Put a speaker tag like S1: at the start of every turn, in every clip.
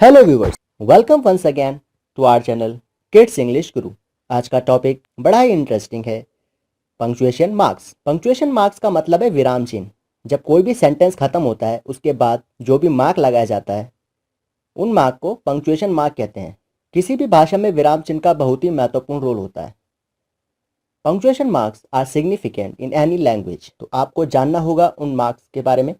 S1: Hello viewers, welcome once again to our channel kids English guru. आज का topic बड़ा ही इंटरेस्टिंग है, पंक्चुएशन मार्क्स। पंक्चुएशन मार्क्स का मतलब है विराम चिन्ह। जब कोई भी सेंटेंस खत्म होता है उसके बाद जो भी मार्क लगाया जाता है उन मार्क को पंक्चुएशन मार्क कहते हैं। किसी भी भाषा में विराम चिन्ह का बहुत ही महत्वपूर्ण रोल होता है। Punctuation marks are significant in any language. तो आपको जानना होगा उन मार्क्स के बारे में।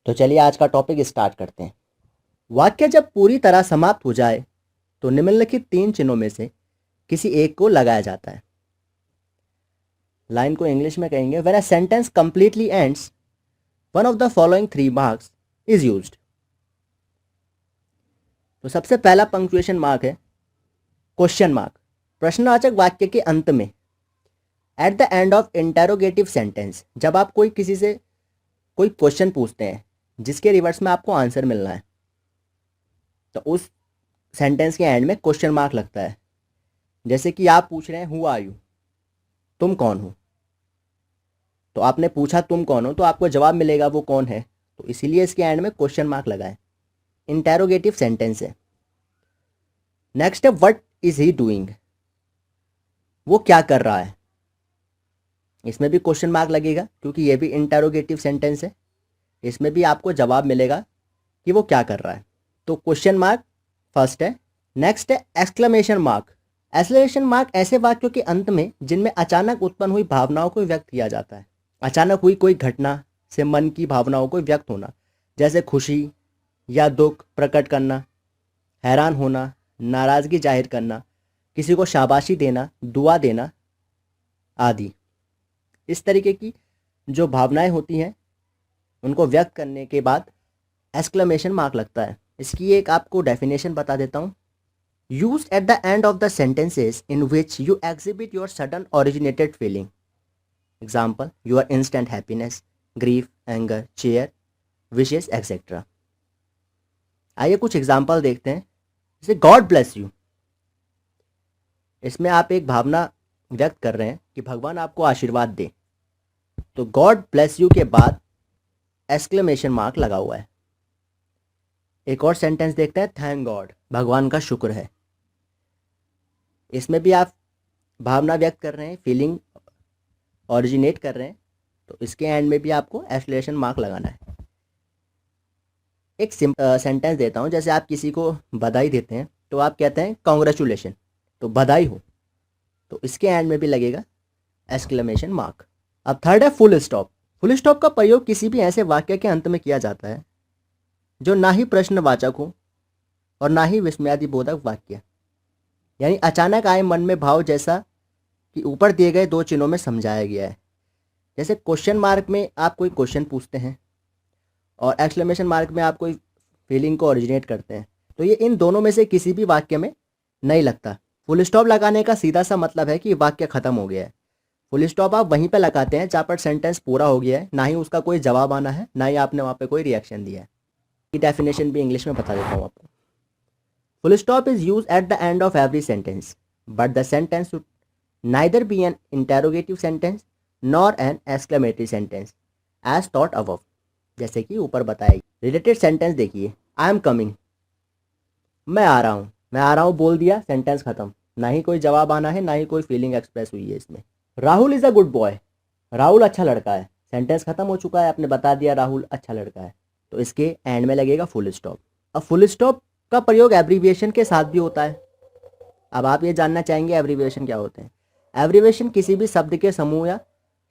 S1: तो चलिए आज का टॉपिक स्टार्ट करते हैं। वाक्य जब पूरी तरह समाप्त हो जाए तो निम्नलिखित तीन चिन्हों में से किसी एक को लगाया जाता है। लाइन को इंग्लिश में कहेंगे when a sentence completely ends one of the following three marks is used. तो सबसे पहला पंक्चुएशन मार्क है क्वेश्चन मार्क। प्रश्नवाचक वाक्य के अंत में, eight the end of interrogative sentence, जब आप किसी से कोई क्वेश्चन पूछते हैं जिसके रिवर्स में आपको आंसर मिलना है तो उस सेंटेंस के एंड में क्वेश्चन मार्क लगता है। जैसे कि आप पूछ रहे हैं हु आर यू, तुम कौन हो। तो आपने पूछा तुम कौन हो तो आपको जवाब मिलेगा वो कौन है, तो इसीलिए इसके एंड में क्वेश्चन मार्क लगाएं। इंटेरोगेटिव सेंटेंस है। नेक्स्ट है व्हाट इज ही डूइंग, वो क्या कर रहा है। इसमें भी क्वेश्चन मार्क लगेगा क्योंकि ये भी इंटेरोगेटिव सेंटेंस है। इसमें भी आपको जवाब मिलेगा कि वो क्या कर रहा है। तो क्वेश्चन मार्क फर्स्ट है। नेक्स्ट है एक्सक्लेमेशन मार्क। एक्सक्लेमेशन मार्क ऐसे वाक्यों के अंत में जिनमें अचानक उत्पन्न हुई भावनाओं को व्यक्त किया जाता है। अचानक हुई कोई घटना से मन की भावनाओं को व्यक्त होना, जैसे खुशी या दुख प्रकट करना, हैरान होना, नाराज़गी जाहिर करना, किसी को शाबाशी देना, दुआ देना आदि। इस तरीके की जो भावनाएं होती हैं उनको व्यक्त करने के बाद एक्सक्लेमेशन मार्क लगता है। इसकी एक आपको डेफिनेशन बता देता हूँ। Used eight the end of the sentences in which you exhibit your sudden originated feeling. Example your instant happiness, grief, anger, chair, wishes etcetera. आइए कुछ एग्जाम्पल देखते हैं। जैसे गॉड ब्लेस यू, इसमें आप एक भावना व्यक्त कर रहे हैं कि भगवान आपको आशीर्वाद दे। तो गॉड ब्लेस यू के बाद एक्सक्लेमेशन मार्क लगा हुआ है। एक और सेंटेंस देखते हैं, थैंक गॉड, भगवान का शुक्र है। इसमें भी आप भावना व्यक्त कर रहे हैं, फीलिंग ओरिजिनेट कर रहे हैं, तो इसके एंड में भी आपको एक्सक्लेमेशन मार्क लगाना है। एक सेंटेंस देता हूँ। जैसे आप किसी को बधाई देते हैं तो आप कहते हैं कॉन्ग्रेचुलेशन, तो बधाई हो, तो इसके एंड में भी लगेगा एक्सक्लेमेशन मार्क। अब थर्ड है फुल स्टॉप। फुल स्टॉप का प्रयोग किसी भी ऐसे वाक्य के अंत में किया जाता है जो ना ही प्रश्नवाचक हो और ना ही विस्मयादिबोधक वाक्य, यानी अचानक आए मन में भाव जैसा कि ऊपर दिए गए दो चिन्हों में समझाया गया है। जैसे क्वेश्चन मार्क में आप कोई क्वेश्चन पूछते हैं और एक्सक्लेमेशन मार्क में आप कोई फीलिंग को ओरिजिनेट करते हैं, तो ये इन दोनों में से किसी भी वाक्य में नहीं लगता। फुल स्टॉप लगाने का सीधा सा मतलब है कि वाक्य खत्म हो गया है। फुल स्टॉप आप वहीं पे लगाते हैं जहाँ पर सेंटेंस पूरा हो गया है, ना ही उसका कोई जवाब आना है, ना ही आपने वहाँ पे कोई रिएक्शन दिया है। की डेफिनेशन भी इंग्लिश में बता देता हूँ आपको। Full stop is use at the end of every sentence but the sentence should neither be an interrogative sentence nor an exclamatory sentence as taught above. जैसे कि ऊपर बताएगी। रिलेटेड सेंटेंस देखिए, आई एम कमिंग, मैं आ रहा हूँ, मैं आ रहा हूँ बोल दिया, सेंटेंस खत्म, ना ही कोई जवाब आना है, ना ही कोई फीलिंग एक्सप्रेस हुई है इसमें। Rahul is a good boy, Rahul अच्छा लड़का है, सेंटेंस खत्म हो चुका है, आपने बता दिया राहुल अच्छा लड़का है, तो इसके एंड में लगेगा फुल स्टॉप। अब फुल स्टॉप का प्रयोग एब्रीविएशन के साथ भी होता है। अब आप ये जानना चाहेंगे एब्रीविएशन क्या होते हैं। एब्रीविएशन किसी भी शब्द के समूह या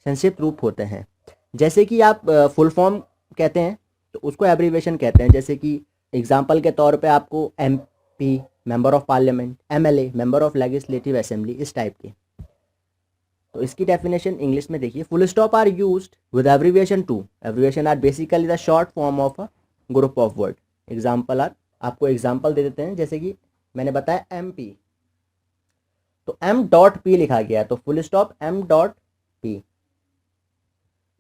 S1: संक्षिप्त रूप होते हैं। जैसे कि आप फुल फॉर्म कहते हैं तो उसको एब्रीविएशन कहते हैं। जैसे कि एग्जाम्पल के तौर पे आपको MP member of parliament, MLA member of legislative assembly, इस टाइप के। तो इसकी डेफिनेशन इंग्लिश में देखिए, full stop are used with abbreviation too. Abbreviation are basically the short form of a group of word. Example are, आपको example दे देते हैं। जैसे कि मैंने बताया MP, तो M.P लिखा गया है, तो फुल स्टॉप M.P।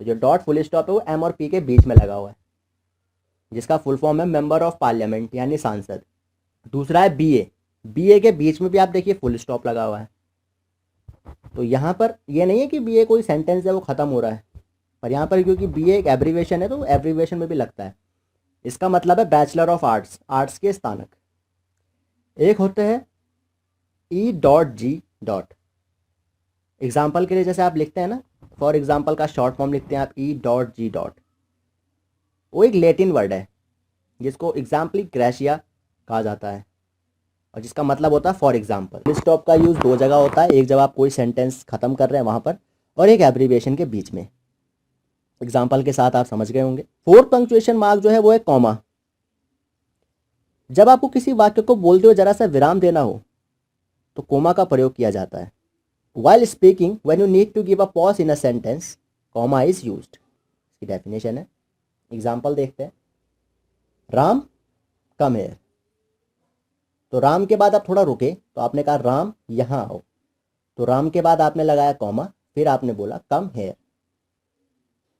S1: तो जो डॉट फुल स्टॉप है वो M और P के बीच में लगा हुआ है, जिसका फुल फॉर्म है मेंबर ऑफ पार्लियामेंट यानी सांसद। दूसरा है BA के बीच में भी आप देखिए फुल स्टॉप लगा हुआ है। तो यहाँ पर ये नहीं है कि BA कोई सेंटेंस है वो ख़त्म हो रहा है, पर यहाँ पर क्योंकि BA एक एब्रीविएशन है तो एब्रीविएशन में भी लगता है। इसका मतलब है बैचलर ऑफ आर्ट्स, आर्ट्स के स्नातक। एक होते हैं E.G. एग्जाम्पल के लिए जैसे आप लिखते हैं ना, फॉर एग्जाम्पल का शॉर्ट फॉर्म लिखते हैं आप E.G. वो एक लैटिन वर्ड है जिसको एग्जाम्पली ग्रेशिया कहा जाता है और जिसका मतलब होता है फॉर एग्जाम्पल। फुल स्टॉप का यूज़ दो जगह होता है, एक जब आप कोई सेंटेंस खत्म कर रहे हैं वहाँ पर, और एक एब्रीविएशन के बीच में। एग्जाम्पल के साथ आप समझ गए होंगे। फोर्थ पंक्चुएशन मार्क जो है वो है कॉमा। जब आपको किसी वाक्य को बोलते हुए जरा सा विराम देना हो तो कोमा का प्रयोग किया जाता है। While speaking, when you need to give a pause in a sentence, comma is used. इसकी डेफिनेशन है, एग्जाम्पल देखते हैं। राम कम हेयर, तो राम के बाद आप थोड़ा रुके तो आपने कहा राम यहाँ आओ, तो राम के बाद आपने लगाया कॉमा, फिर आपने बोला कम हेयर।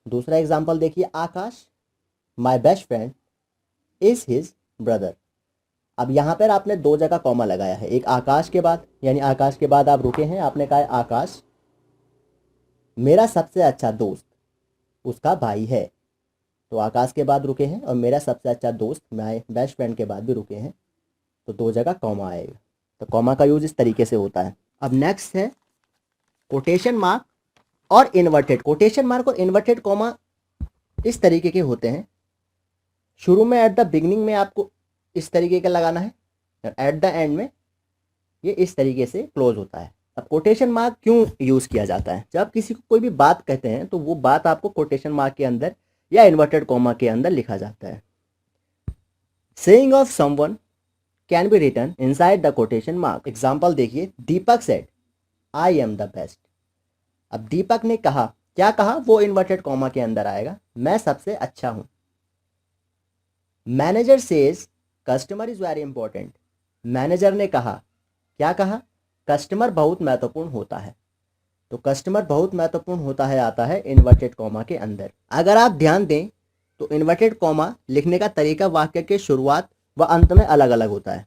S1: दूसरा एग्जाम्पल देखिए, Akash my best friend is his brother. अब यहाँ पर आपने दो जगह कॉमा लगाया है, एक आकाश के बाद, यानी आकाश के बाद आप रुके हैं, आपने कहा आकाश मेरा सबसे अच्छा दोस्त उसका भाई है, तो आकाश के बाद रुके हैं और मेरा सबसे अच्छा दोस्त माय बेस्ट फ्रेंड के बाद भी रुके हैं, तो दो जगह कॉमा आएगा। तो कॉमा का यूज इस तरीके से होता है। अब नेक्स्ट है कोटेशन मार्क और इन्वर्टेड। कोटेशन मार्क और इन्वर्टेड कॉमा इस तरीके के होते हैं, शुरू में एट द बिगनिंग में आपको इस तरीके का लगाना है, एट द एंड में ये इस तरीके से क्लोज होता है। अब कोटेशन मार्क क्यों यूज़ किया जाता है? जब किसी को कोई भी बात कहते हैं तो वो बात आपको कोटेशन मार्क के अंदर या इन्वर्टेड कॉमा के अंदर लिखा जाता है। Saying of someone can be written inside the quotation mark. Example देखिए, Deepak said I am the best. अब दीपक ने कहा, क्या कहा, वो इन्वर्टेड कॉमा के अंदर आएगा, मैं सबसे अच्छा हूं। Manager says customer is very important. Manager ने कहा, क्या कहा, कस्टमर बहुत महत्वपूर्ण होता है, तो कस्टमर बहुत महत्वपूर्ण होता है आता है इन्वर्टेड कॉमा के अंदर। अगर आप ध्यान दें तो इन्वर्टेड कॉमा लिखने का तरीका वाक्य के शुरुआत व अंत में अलग अलग होता है।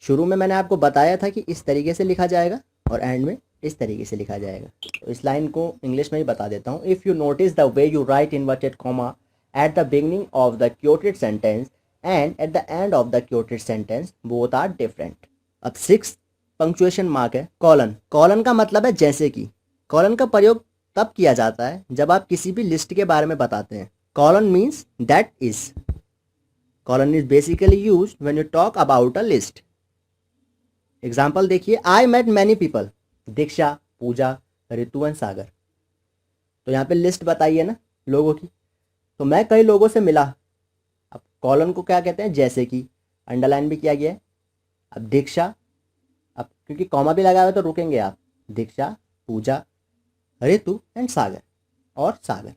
S1: शुरू में मैंने आपको बताया था कि इस तरीके से लिखा जाएगा और एंड में इस तरीके से लिखा जाएगा। तो इस लाइन को इंग्लिश में ही बता देता हूँ। If you notice the way you write inverted comma at the beginning of the quoted sentence and at the end of the quoted sentence, both are different. अब सिक्स्थ पंक्चुएशन मार्क है colon. Colon का मतलब है जैसे कि। Colon का प्रयोग तब किया जाता है जब आप किसी भी लिस्ट के बारे में बताते हैं। Colon means that is. Colon is basically used when you talk about a list. Example देखिए, I met many people, Diksha, Puja, Ritu and Sagar. तो यहाँ पे लिस्ट बताइए ना लोगों की, तो मैं कई लोगों से मिला। अब कॉलन को क्या कहते हैं, जैसे कि, अंडरलाइन भी किया गया है। अब दीक्षा, अब क्योंकि कॉमा भी लगा हुआ है तो रुकेंगे आप, दीक्षा, पूजा, ऋतु एंड सागर और सागर।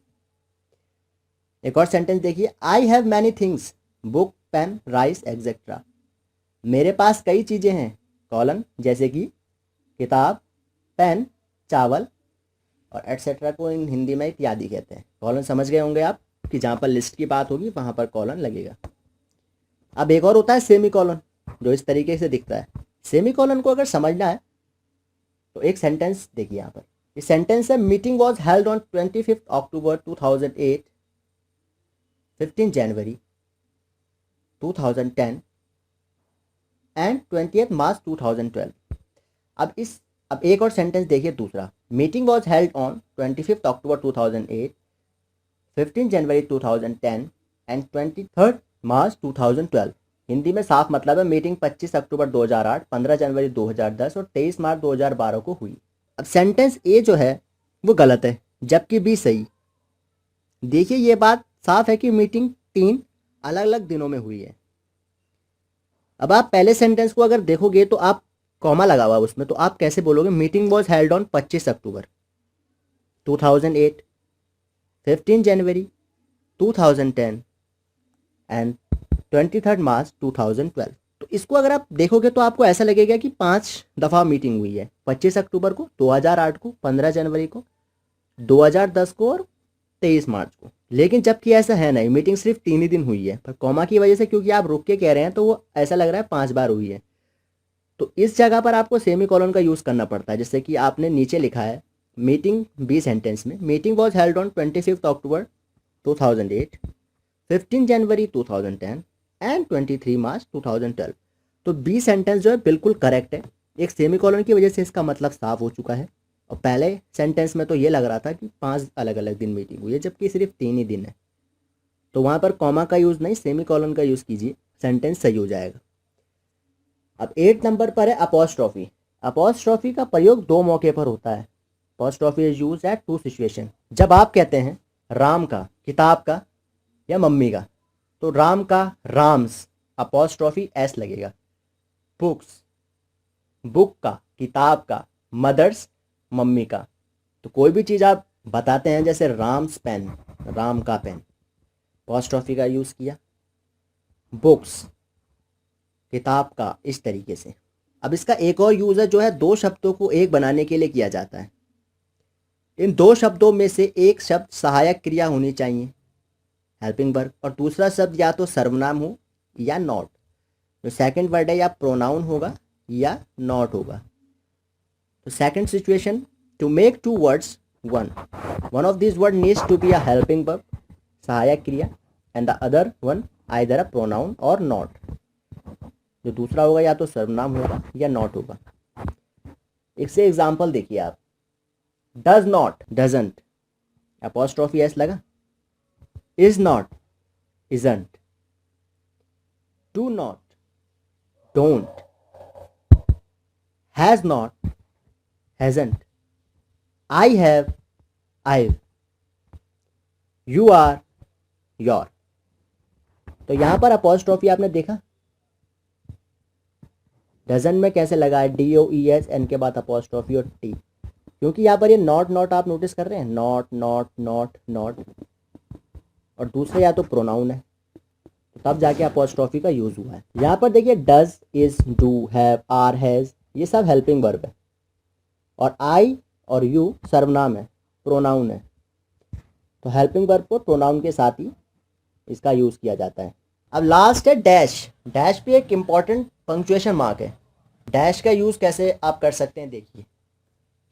S1: एक और सेंटेंस देखिए, I have many things, book, pen, rice etcetera. मेरे पास कई चीज़ें हैं, कॉलन, जैसे कि किताब, पेन, चावल और एटसेट्रा को इन हिंदी में इत्यादि कहते हैं। कॉलन समझ गए होंगे आप कि जहाँ पर लिस्ट की बात होगी वहाँ पर कॉलन लगेगा। अब एक और होता है सेमी कॉलन, जो इस तरीके से दिखता है। सेमी कॉलन को अगर समझना है तो एक सेंटेंस देखिए यहाँ पर। ये सेंटेंस है, meeting was held on 25 October 2008, 15 January 2010 and 20 मार्च 2012। अब एक और सेंटेंस देखिए दूसरा, meeting was held on 25 October 2008, 15 January 2010 and 23 मार्च 2012। हिंदी में साफ मतलब है, मीटिंग 25 अक्टूबर 2008, 15 जनवरी 2010 और 23 मार्च 2012 को हुई। अब सेंटेंस ए जो है वो गलत है जबकि बी सही। देखिए ये बात साफ है कि मीटिंग 3 अलग अलग दिनों में हुई है। अब आप पहले सेंटेंस को अगर देखोगे तो आप कॉमा लगा हुआ उसमें, तो आप कैसे बोलोगे, meeting was held on 25 October 2008, 15 January 2010 and 23 मार्च 2012। तो इसको अगर आप देखोगे तो आपको ऐसा लगेगा कि 5 दफ़ा मीटिंग हुई है, 25 अक्टूबर को, 2008 को, 15 जनवरी को, 2010 को और 23 मार्च को। लेकिन जबकि ऐसा है नहीं, मीटिंग सिर्फ 3 ही दिन हुई है, पर कॉमा की वजह से क्योंकि आप रुक के कह रहे हैं तो वो ऐसा लग रहा है 5 बार हुई है। तो इस जगह पर आपको सेमी कॉलन का यूज़ करना पड़ता है। जैसे कि आपने नीचे लिखा है मीटिंग, बी सेंटेंस में, meeting was held on 25 October 2008, 15 January 2010 and 23 मार्च 2012। तो बी सेंटेंस जो है बिल्कुल करेक्ट है। एक सेमीकोलन की वजह से इसका मतलब साफ हो चुका है। और पहले सेंटेंस में तो ये लग रहा था कि 5 अलग अलग दिन मीटिंग हुई है, जबकि सिर्फ 3 ही दिन है। तो वहाँ पर कॉमा का यूज़ नहीं, सेमीकोलन का यूज़ कीजिए, सेंटेंस सही हो जाएगा। अब 8 नंबर पर है अपॉस्ट्रॉफी। अपॉस्ट्रॉफी का प्रयोग 2 मौके पर होता है। Apostrophe is use at 2 situation. जब आप कहते हैं राम का, किताब का या मम्मी का, तो राम का राम्स, अपॉस्ट्रॉफी एस लगेगा। बुक्स, बुक का, किताब का, मदर्स, मम्मी का। तो कोई भी चीज़ आप बताते हैं, जैसे राम्स पेन, राम का पेन, अपॉस्ट्रॉफी का यूज़ किया। बुक्स, किताब का, इस तरीके से। अब इसका एक और यूज़ है जो है 2 शब्दों को एक बनाने के लिए किया जाता है। इन 2 शब्दों में से एक शब्द सहायक क्रिया होनी चाहिए, हेल्पिंग वर्ब, और दूसरा शब्द या तो सर्वनाम हो या नॉट। जो सेकंड वर्ड है या प्रोनाउन होगा या नॉट होगा। तो second situation, to make 2 words one of this word needs to be a helping verb, सहायक क्रिया, and the other one either a pronoun और नॉट। जो दूसरा होगा या तो सर्वनाम होगा या नॉट होगा। इससे एग्जाम्पल देखिए आप, does not, doesn't, apostrophe s लगा। Is not, isn't, do not, don't, has not, hasn't, I have, I've, you are, you're. तो यहां पर अपॉस्ट्रॉफी आपने देखा डजन में कैसे लगा है, DOESN के बाद अपॉस्ट्रॉफी और टी, क्योंकि यहाँ पर ये नॉट नॉट आप नोटिस कर रहे हैं, नॉट नॉट नॉट नॉट, और दूसरा या तो प्रोनाउन है, तो तब जाके अपॉस्ट्रॉफी का यूज़ हुआ है। यहाँ पर देखिए does, is, do, have, are, has, ये सब हेल्पिंग वर्ब है, और आई और यू सर्वनाम है, प्रोनाउन है। तो हेल्पिंग वर्ब को प्रोनाउन के साथ ही इसका यूज़ किया जाता है। अब लास्ट है डैश। डैश भी एक इम्पॉर्टेंट पंक्चुएशन मार्क है। डैश का यूज़ कैसे आप कर सकते हैं, देखिए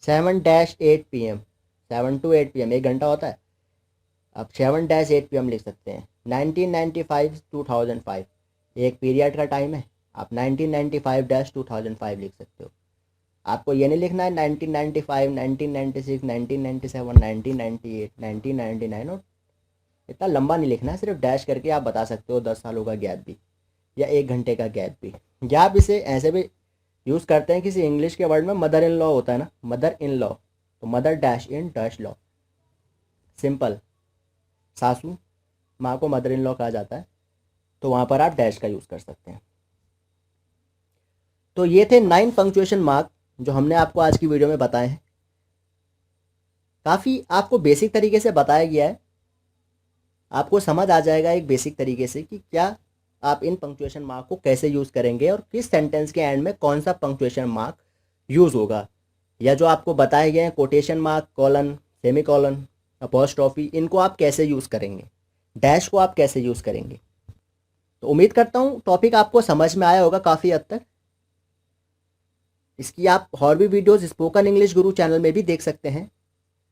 S1: 7-8 PM, 7 to 8 PM 1 घंटा होता है। आप 7-8 PM लिख सकते हैं। 1995-2005 एक पीरियड का टाइम है, आप 1995-2005 लिख सकते हो। आपको ये नहीं लिखना है 1995, 1996, 1997, 1998, 1999, और इतना लंबा नहीं लिखना है, सिर्फ डैश करके आप बता सकते हो 10 सालों का गैप भी या 1 घंटे का गैप भी। या आप इसे ऐसे भी यूज़ करते हैं, किसी इंग्लिश के वर्ड में मदर इन लॉ होता है ना, मदर इन लॉ, तो mother dash in dash law, simple. सासू माँ को मदर इन लॉ कहा जाता है, तो वहाँ पर आप डैश का यूज़ कर सकते हैं। तो ये थे 9 पंक्चुएशन मार्क जो हमने आपको आज की वीडियो में बताए हैं। काफ़ी आपको बेसिक तरीके से बताया गया है, आपको समझ आ जाएगा एक बेसिक तरीके से कि क्या आप इन पंक्चुएशन मार्क को कैसे यूज़ करेंगे और किस सेंटेंस के एंड में कौन सा पंक्चुएशन मार्क यूज़ होगा, या जो आपको बताए गए हैं quotation mark, colon, semi colon, apostrophe, इनको आप कैसे यूज़ करेंगे, डैश को आप कैसे यूज़ करेंगे। तो उम्मीद करता हूँ टॉपिक आपको समझ में आया होगा काफ़ी हद तक। इसकी आप और भी वीडियोज़ स्पोकन इंग्लिश गुरु चैनल में भी देख सकते हैं,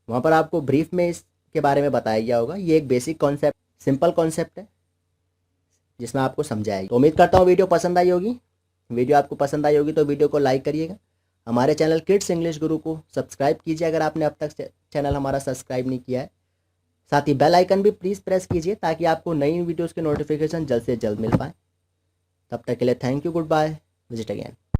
S1: वहाँ पर आपको ब्रीफ में इसके बारे में बताया गया होगा। ये एक बेसिक कॉन्सेप्ट, सिंपल कॉन्सेप्ट है जिसमें आपको समझाएगी। तो उम्मीद करता हूँ वीडियो पसंद आई होगी। वीडियो आपको पसंद आई होगी तो वीडियो को लाइक करिएगा। हमारे चैनल किड्स इंग्लिश गुरु को सब्सक्राइब कीजिए अगर आपने अब तक चैनल हमारा सब्सक्राइब नहीं किया है। साथ ही बेल आइकन भी प्लीज़ प्रेस कीजिए ताकि आपको नई वीडियोज़ के नोटिफिकेशन जल्द से जल्द मिल पाए। तब तक के लिए thank you, goodbye, visit again.